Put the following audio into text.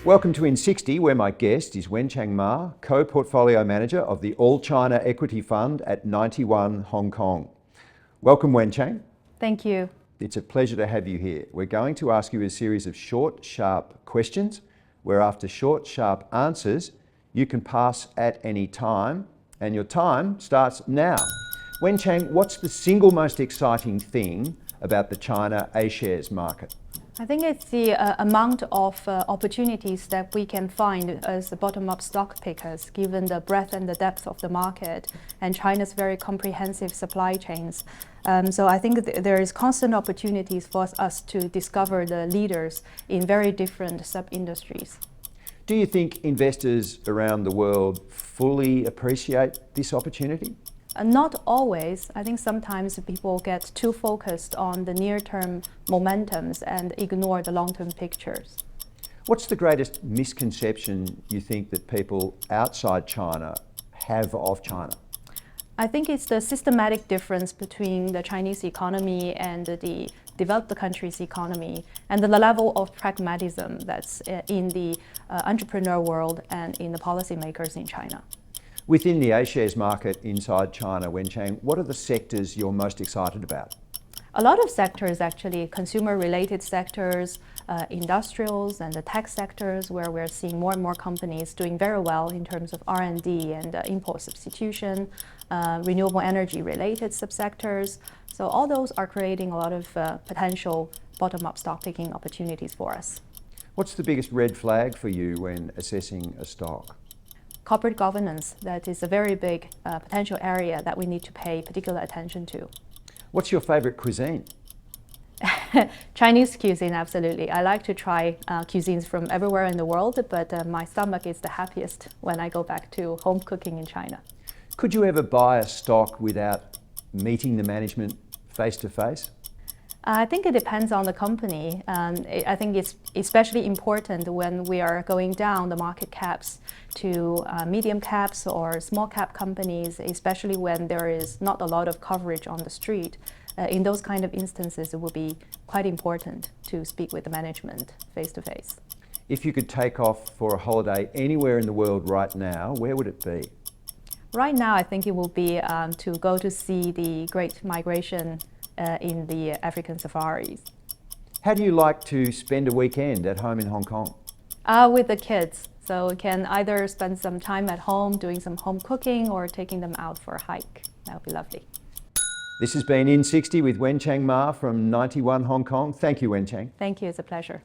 Welcome to IN60, where my guest is Wenchang Ma, Co-Portfolio Manager of the All China Equity Fund at 91 Hong Kong. Welcome, Wenchang. Thank you. It's a pleasure to have you here. We're going to ask you a series of short, sharp questions, where after short, sharp answers, you can pass at any time, and your time starts now. Wenchang, what's the single most exciting thing about the China A-shares market? I think it's the amount of opportunities that we can find as bottom-up stock pickers, given the breadth and the depth of the market and China's very comprehensive supply chains. So I think there is constant opportunities for us to discover the leaders in very different sub-industries. Do you think investors around the world fully appreciate this opportunity? Not always. I think sometimes people get too focused on the near-term momentums and ignore the long-term pictures. What's the greatest misconception you think that people outside China have of China? I think it's the systematic difference between the Chinese economy and the developed countries' economy, and the level of pragmatism that's in the entrepreneur world and in the policymakers in China. Within the A-shares market inside China, Wenchang, what are the sectors you're most excited about? A lot of sectors, actually, consumer-related sectors, industrials and the tech sectors, where we're seeing more and more companies doing very well in terms of R&D and import substitution, renewable energy-related subsectors. So all those are creating a lot of potential bottom-up stock-picking opportunities for us. What's the biggest red flag for you when assessing a stock? Corporate governance, that is a very big potential area that we need to pay particular attention to. What's your favorite cuisine? Chinese cuisine, absolutely. I like to try cuisines from everywhere in the world, but my stomach is the happiest when I go back to home cooking in China. Could you ever buy a stock without meeting the management face to face? I think it depends on the company. I think it's especially important when we are going down the market caps to medium caps or small cap companies, especially when there is not a lot of coverage on the street. In those kind of instances, it will be quite important to speak with the management face to face. If you could take off for a holiday anywhere in the world right now, where would it be? Right now, I think it will be to go to see the Great Migration in the African safaris. How do you like to spend a weekend at home in Hong Kong? With the kids. So we can either spend some time at home doing some home cooking or taking them out for a hike. That would be lovely. This has been IN60 with Wenchang Ma from 91 Hong Kong. Thank you, Wenchang. Thank you. It's a pleasure.